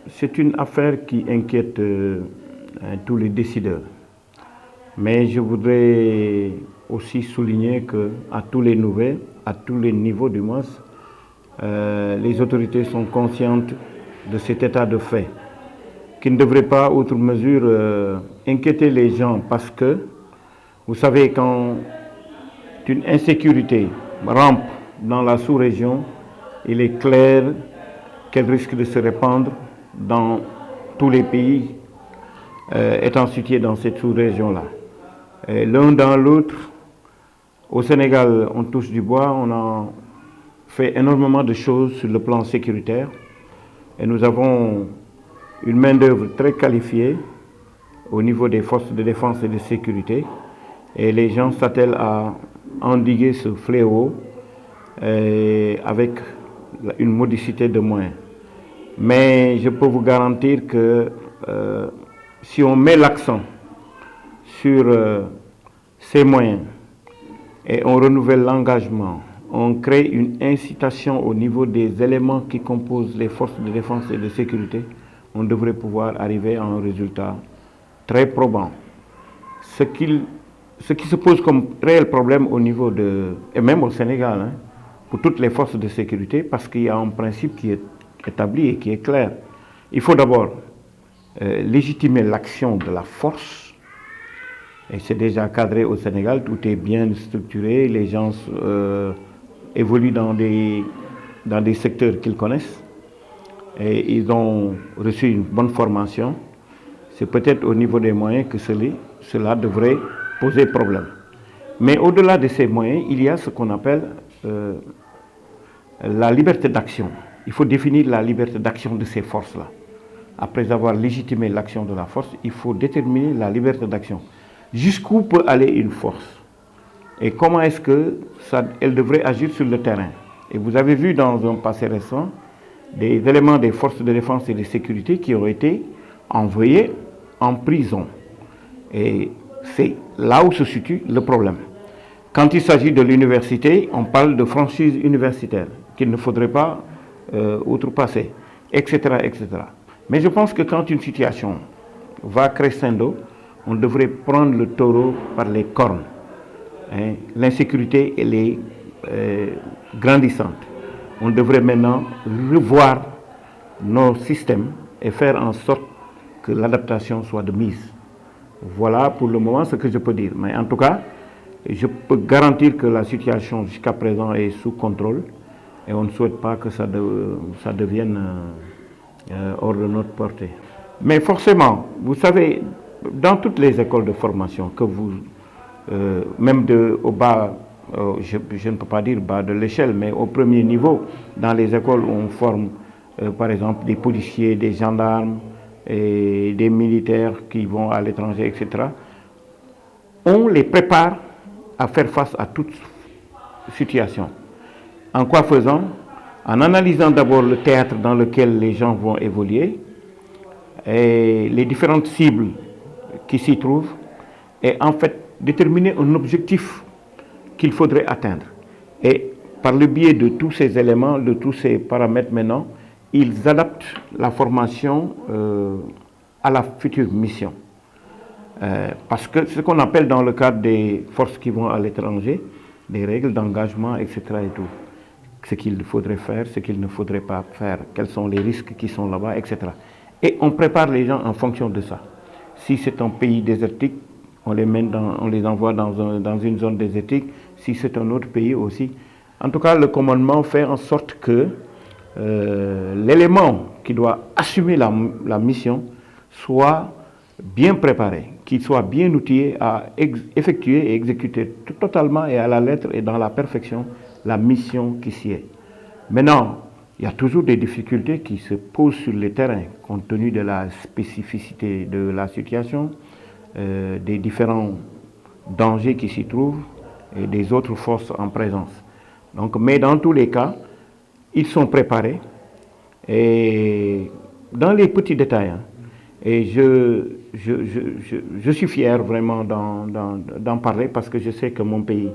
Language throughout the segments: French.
C'est une affaire qui inquiète tous les décideurs. Mais je voudrais aussi souligner qu'à tous les niveaux du moins, les autorités sont conscientes de cet état de fait, qui ne devrait pas, outre mesure, inquiéter les gens parce que, vous savez, quand une insécurité rampe dans la sous-région, il est clair qu'elle risque de se répandre dans tous les pays étant situés dans cette sous-région-là. L'un dans l'autre, au Sénégal, on touche du bois, on a fait énormément de choses sur le plan sécuritaire et nous avons une main-d'œuvre très qualifiée au niveau des forces de défense et de sécurité et les gens s'attellent à endiguer ce fléau avec une modicité de moyens. Mais je peux vous garantir que si on met l'accent sur ces moyens et on renouvelle l'engagement, on crée une incitation au niveau des éléments qui composent les forces de défense et de sécurité, on devrait pouvoir arriver à un résultat très probant. Ce qui se pose comme réel problème au niveau et même au Sénégal, pour toutes les forces de sécurité, parce qu'il y a un principe qui est établi et qui est clair. Il faut d'abord légitimer l'action de la force, et c'est déjà cadré au Sénégal, tout est bien structuré, les gens évoluent dans des secteurs qu'ils connaissent, et ils ont reçu une bonne formation. C'est peut-être au niveau des moyens que cela devrait poser problème. Mais au-delà de ces moyens, il y a ce qu'on appelle la liberté d'action. Il faut définir la liberté d'action de ces forces-là. Après avoir légitimé l'action de la force, il faut déterminer la liberté d'action. Jusqu'où peut aller une force? Et comment est-ce qu'elle devrait agir sur le terrain? Et vous avez vu dans un passé récent des éléments des forces de défense et de sécurité qui ont été envoyés en prison. Et c'est là où se situe le problème. Quand il s'agit de l'université, on parle de franchise universitaire qu'il ne faudrait pas outrepasser, etc., etc. Mais je pense que quand une situation va crescendo, on devrait prendre le taureau par les cornes. L'insécurité, elle est grandissante. On devrait maintenant revoir nos systèmes et faire en sorte que l'adaptation soit de mise. Voilà pour le moment ce que je peux dire. Mais en tout cas, je peux garantir que la situation jusqu'à présent est sous contrôle et on ne souhaite pas que ça devienne hors de notre portée. Mais forcément, vous savez, dans toutes les écoles de formation, même au bas, je ne peux pas dire bas de l'échelle, mais au premier niveau, dans les écoles où on forme par exemple des policiers, des gendarmes, et des militaires qui vont à l'étranger, etc., on les prépare à faire face à toute situation. En quoi faisant? En analysant d'abord le théâtre dans lequel les gens vont évoluer, et les différentes cibles qui s'y trouvent, et en fait déterminer un objectif qu'il faudrait atteindre. Et par le biais de tous ces éléments, de tous ces paramètres maintenant, ils adaptent la formation à la future mission. Parce que ce qu'on appelle dans le cadre des forces qui vont à l'étranger, des règles d'engagement, etc. et tout. Ce qu'il faudrait faire, ce qu'il ne faudrait pas faire, quels sont les risques qui sont là-bas, etc. Et on prépare les gens en fonction de ça. Si c'est un pays désertique, on les envoie dans une zone désertique. Si c'est un autre pays aussi. En tout cas, le commandement fait en sorte que l'élément qui doit assumer la mission soit bien préparé, qu'il soit bien outillé à effectuer et exécuter totalement et à la lettre et dans la perfection la mission qui s'y est. Maintenant, il y a toujours des difficultés qui se posent sur le terrain, compte tenu de la spécificité de la situation, des différents dangers qui s'y trouvent et des autres forces en présence. Donc, mais dans tous les cas, ils sont préparés et dans les petits détails. Et je suis fier vraiment d'en parler parce que je sais que mon pays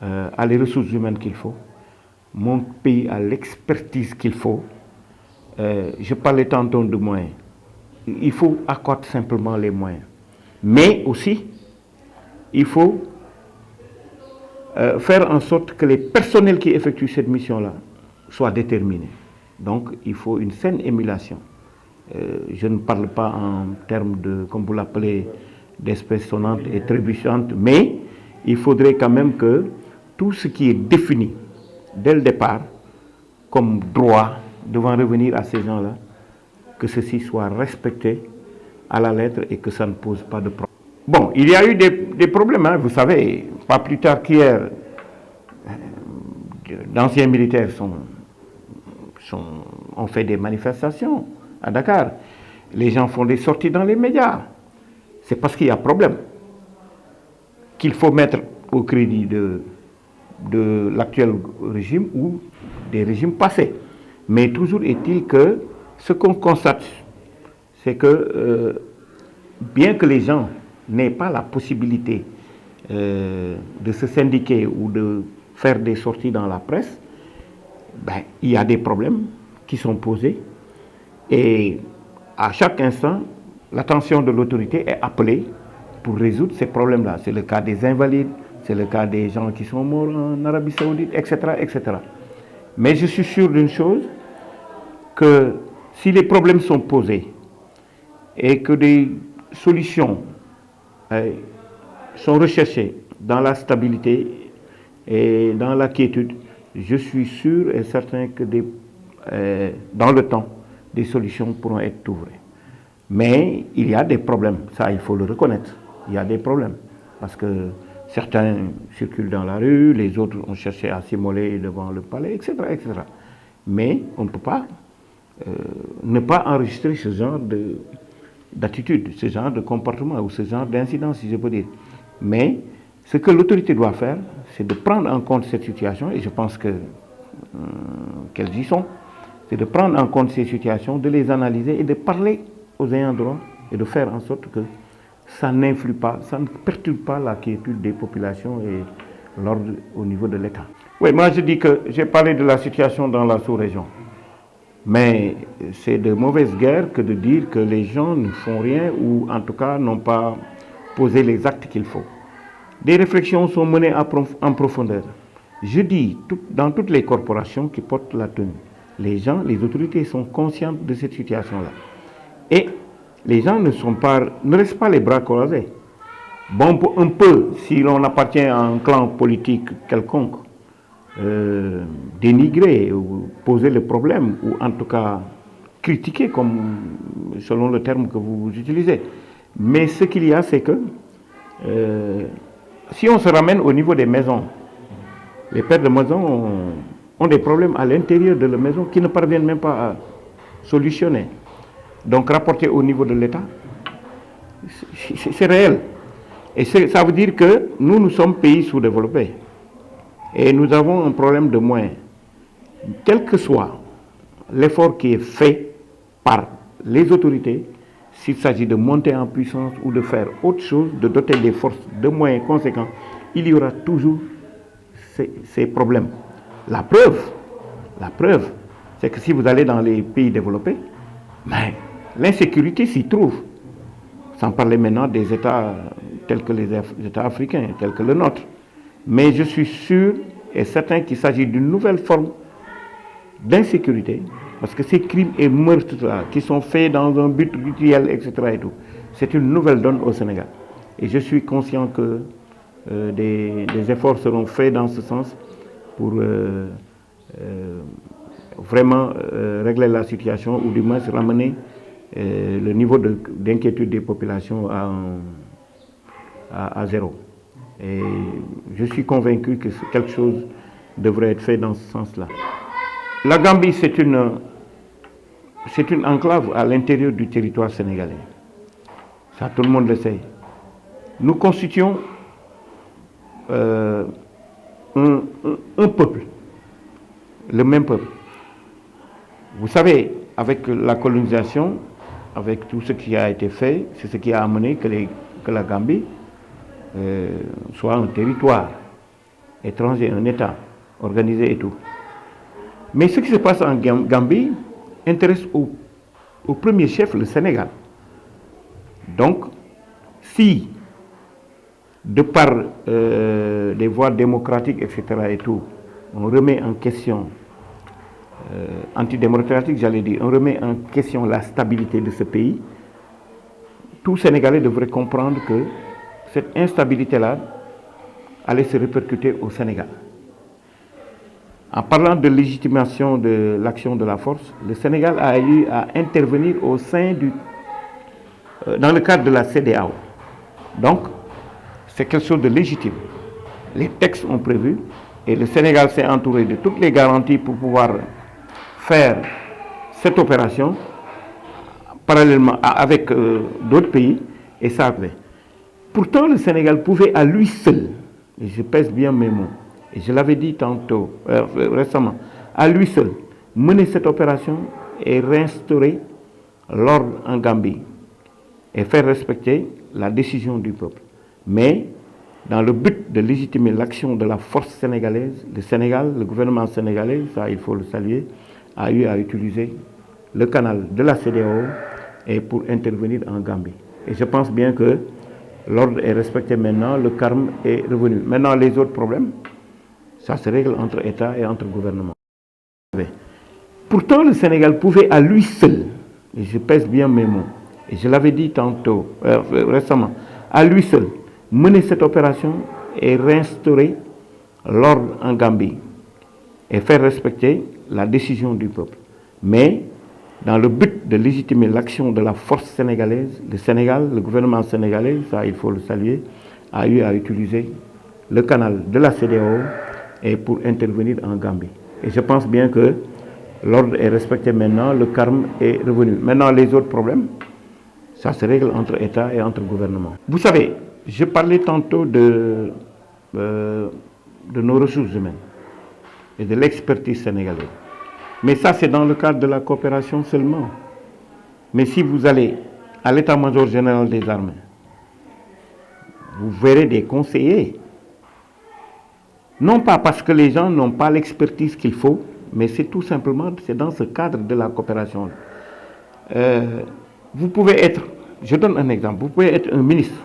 a les ressources humaines qu'il faut. mon pays a l'expertise qu'il faut. Je parlais tantôt de moyens. Il faut accorder simplement les moyens. Mais aussi, il faut faire en sorte que les personnels qui effectuent cette mission-là soient déterminés. Donc, il faut une saine émulation. Je ne parle pas en termes de, comme vous l'appelez, d'espèces sonnantes et trébuchantes, mais il faudrait quand même que tout ce qui est défini dès le départ comme droit devant revenir à ces gens-là, que ceci soit respecté à la lettre et que ça ne pose pas de problème. Bon, il y a eu des problèmes, hein, vous savez, pas plus tard qu'hier, d'anciens militaires ont fait des manifestations à Dakar. Les gens font des sorties dans les médias. C'est parce qu'il y a problème qu'il faut mettre au crédit de l'actuel régime ou des régimes passés. Mais toujours est-il que ce qu'on constate, c'est que bien que les gens n'aient pas la possibilité de se syndiquer ou de faire des sorties dans la presse, ben, il y a des problèmes qui sont posés et à chaque instant, l'attention de l'autorité est appelée pour résoudre ces problèmes-là. C'est le cas des invalides, c'est le cas des gens qui sont morts en Arabie Saoudite, etc., etc. Mais je suis sûr d'une chose, que si les problèmes sont posés et que des solutions sont recherchées dans la stabilité et dans la quiétude, je suis sûr et certain que dans le temps, des solutions pourront être trouvées. Mais il y a des problèmes, ça il faut le reconnaître. Il y a des problèmes parce que certains circulent dans la rue, les autres ont cherché à s'immoler devant le palais, etc., etc. Mais on ne peut pas ne pas enregistrer ce genre d'attitude, ce genre de comportement ou ce genre d'incident, si je peux dire. Mais ce que l'autorité doit faire, c'est de prendre en compte cette situation, et je pense qu'elles y sont, c'est de prendre en compte ces situations, de les analyser et de parler aux ayants droit et de faire en sorte que ça n'influe pas, ça ne perturbe pas la quiétude des populations et l'ordre au niveau de l'État. Oui, moi je dis que j'ai parlé de la situation dans la sous-région. Mais c'est de mauvaise guerre que de dire que les gens ne font rien ou en tout cas n'ont pas posé les actes qu'il faut. Des réflexions sont menées en profondeur. Je dis, dans toutes les corporations qui portent la tenue, les gens, les autorités sont conscientes de cette situation-là. Et les gens ne restent pas les bras croisés. Bon, un peu, si l'on appartient à un clan politique quelconque, dénigrer ou poser le problème, ou en tout cas critiquer, selon le terme que vous utilisez. Mais ce qu'il y a, c'est que si on se ramène au niveau des maisons, les pères de maison ont des problèmes à l'intérieur de la maison qui ne parviennent même pas à solutionner. Donc rapporté au niveau de l'État, c'est réel. Et ça veut dire que nous sommes pays sous-développés. Et nous avons un problème de moyens. Quel que soit l'effort qui est fait par les autorités, s'il s'agit de monter en puissance ou de faire autre chose, de doter des forces de moyens conséquents, il y aura toujours ces problèmes. La preuve, c'est que si vous allez dans les pays développés, ben, l'insécurité s'y trouve. Sans parler maintenant des États tels que les États africains, tels que le nôtre. Mais je suis sûr et certain qu'il s'agit d'une nouvelle forme d'insécurité, parce que ces crimes et meurtres-là, qui sont faits dans un but rituel, etc., et tout, c'est une nouvelle donne au Sénégal. Et je suis conscient que des efforts seront faits dans ce sens pour vraiment régler la situation, ou du moins ramener le niveau d'inquiétude des populations à zéro. Et je suis convaincu que quelque chose devrait être fait dans ce sens-là. La Gambie, c'est une enclave à l'intérieur du territoire sénégalais. Ça, tout le monde le sait. Nous constituons un peuple, le même peuple. Vous savez, avec la colonisation, avec tout ce qui a été fait, c'est ce qui a amené que la Gambie soit un territoire étranger, un État organisé et tout. Mais ce qui se passe en Gambie intéresse au premier chef le Sénégal. Donc, si, de par des voies démocratiques, etc. et tout, on remet en question, antidémocratique, j'allais dire, on remet en question la stabilité de ce pays, tout Sénégalais devrait comprendre que cette instabilité-là allait se répercuter au Sénégal. En parlant de légitimation de l'action de la force, le Sénégal a eu à intervenir au sein dans le cadre de la CEDEAO. Donc, c'est quelque chose de légitime. Les textes ont prévu et le Sénégal s'est entouré de toutes les garanties pour pouvoir faire cette opération parallèlement avec d'autres pays et ça avait. Pourtant, le Sénégal pouvait à lui seul, et je pèse bien mes mots, et je l'avais dit tantôt, récemment, à lui seul, mener cette opération et réinstaurer l'ordre en Gambie et faire respecter la décision du peuple. Mais, dans le but de légitimer l'action de la force sénégalaise, le Sénégal, le gouvernement sénégalais, ça il faut le saluer, a eu à utiliser le canal de la CEDEAO et pour intervenir en Gambie. Et je pense bien que l'ordre est respecté maintenant, le calme est revenu. Maintenant, les autres problèmes, ça se règle entre États et entre gouvernements. Pourtant, le Sénégal pouvait à lui seul, et je pèse bien mes mots, et je l'avais dit tantôt, récemment, à lui seul, mener cette opération et réinstaurer l'ordre en Gambie et faire respecter la décision du peuple. Mais, dans le but de légitimer l'action de la force sénégalaise, le Sénégal, le gouvernement sénégalais, ça il faut le saluer, a eu à utiliser le canal de la CEDEAO et pour intervenir en Gambie. Et je pense bien que l'ordre est respecté maintenant, le calme est revenu. Maintenant, les autres problèmes, ça se règle entre États et entre gouvernements. Vous savez, je parlais tantôt de nos ressources humaines et de l'expertise sénégalaise. Mais ça, c'est dans le cadre de la coopération seulement. Mais si vous allez à l'état-major général des armées, vous verrez des conseillers. Non pas parce que les gens n'ont pas l'expertise qu'il faut, mais c'est tout simplement, c'est dans ce cadre de la coopération. Vous pouvez être, je donne un exemple, vous pouvez être un ministre,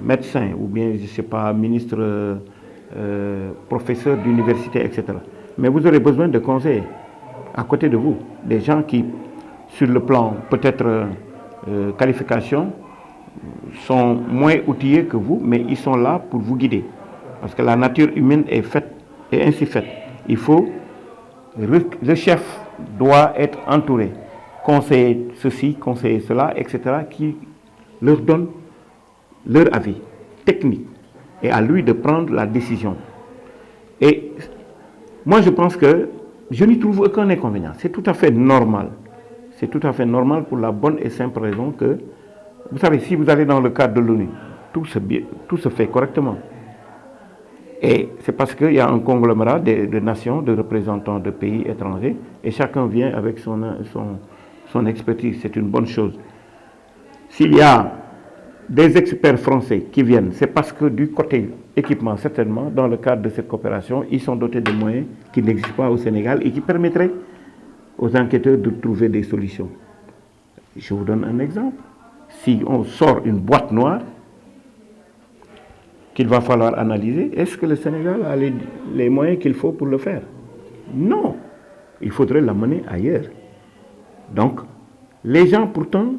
médecin, ou bien, je ne sais pas, ministre... professeurs d'université, etc. Mais vous aurez besoin de conseillers à côté de vous, des gens qui, sur le plan peut-être qualification, sont moins outillés que vous, mais ils sont là pour vous guider. Parce que la nature humaine est faite, est ainsi faite. Il faut, le chef doit être entouré, conseiller ceci, conseiller cela, etc., qui leur donne leur avis technique. Et à lui de prendre la décision. Et moi, je pense que je n'y trouve aucun inconvénient. C'est tout à fait normal. C'est tout à fait normal pour la bonne et simple raison que, vous savez, si vous allez dans le cadre de l'ONU, tout se fait correctement. Et c'est parce qu'il y a un conglomérat de nations, de représentants de pays étrangers, et chacun vient avec son expertise. C'est une bonne chose. S'il y a des experts français qui viennent, c'est parce que du côté équipement, certainement, dans le cadre de cette coopération, ils sont dotés de moyens qui n'existent pas au Sénégal et qui permettraient aux enquêteurs de trouver des solutions. Je vous donne un exemple. Si on sort une boîte noire qu'il va falloir analyser, est-ce que le Sénégal a les moyens qu'il faut pour le faire? Non. Il faudrait l'amener ailleurs. Donc, les gens, pourtant,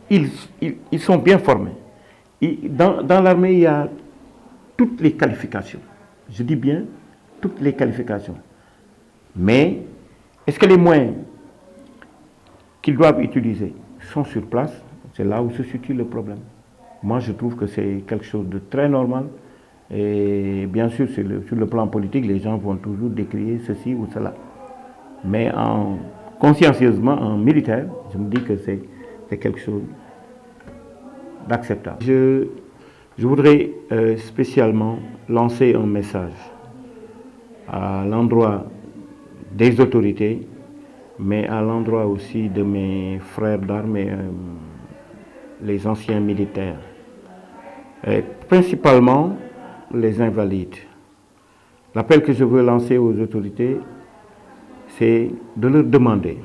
ils sont bien formés. Dans l'armée, il y a toutes les qualifications. Je dis bien toutes les qualifications. Mais est-ce que les moyens qu'ils doivent utiliser sont sur place? C'est là où se situe le problème. Moi, je trouve que c'est quelque chose de très normal. Et bien sûr, sur le plan politique, les gens vont toujours décrier ceci ou cela. Mais consciencieusement, en militaire, je me dis que c'est quelque chose d'acceptable. Je voudrais spécialement lancer un message à l'endroit des autorités, mais à l'endroit aussi de mes frères d'armes, les anciens militaires, et principalement les invalides. L'appel que je veux lancer aux autorités, c'est de leur demander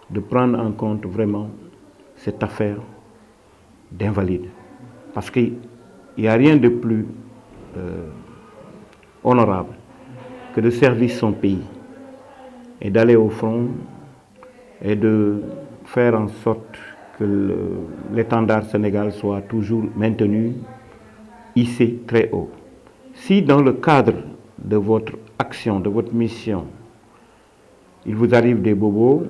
de prendre en compte vraiment cette affaire d'invalide. Parce qu'il n'y a rien de plus honorable que de servir son pays et d'aller au front et de faire en sorte que l'étendard Sénégal soit toujours maintenu, hissé très haut. Si dans le cadre de votre action, de votre mission, il vous arrive des bobos,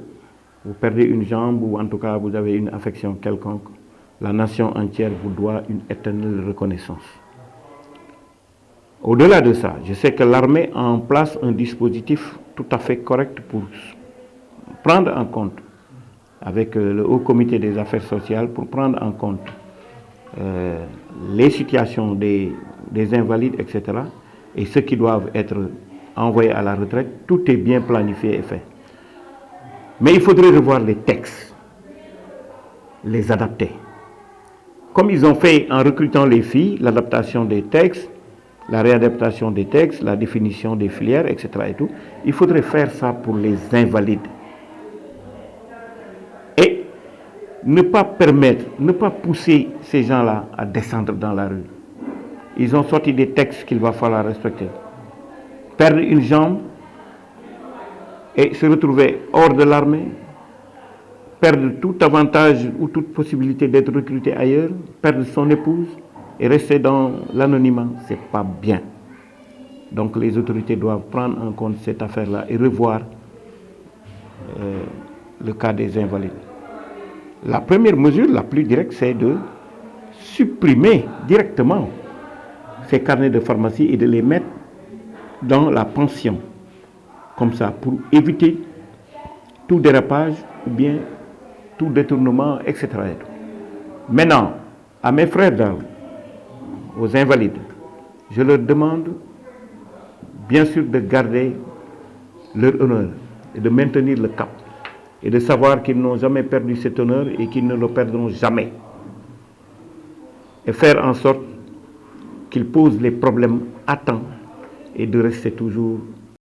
vous perdez une jambe ou en tout cas vous avez une affection quelconque, la nation entière vous doit une éternelle reconnaissance. Au-delà de ça, je sais que l'armée a en place un dispositif tout à fait correct pour prendre en compte, avec le Haut Comité des Affaires sociales, pour prendre en compte les situations des invalides, etc. Et ceux qui doivent être envoyés à la retraite, tout est bien planifié et fait. Mais il faudrait revoir les textes, les adapter. Comme ils ont fait en recrutant les filles, l'adaptation des textes, la réadaptation des textes, la définition des filières, etc. et tout, il faudrait faire ça pour les invalides. Et ne pas permettre, ne pas pousser ces gens-là à descendre dans la rue. Ils ont sorti des textes qu'il va falloir respecter. Perdre une jambe et se retrouver hors de l'armée, perdre tout avantage ou toute possibilité d'être recruté ailleurs, perdre son épouse et rester dans l'anonymat, c'est pas bien. Donc les autorités doivent prendre en compte cette affaire-là et revoir le cas des invalides. La première mesure, la plus directe, c'est de supprimer directement ces carnets de pharmacie et de les mettre dans la pension, comme ça, pour éviter tout dérapage ou bien tout détournement, etc. Maintenant, à mes frères d'armes, aux invalides, je leur demande bien sûr de garder leur honneur et de maintenir le cap et de savoir qu'ils n'ont jamais perdu cet honneur et qu'ils ne le perdront jamais. Et faire en sorte qu'ils posent les problèmes à temps et de rester toujours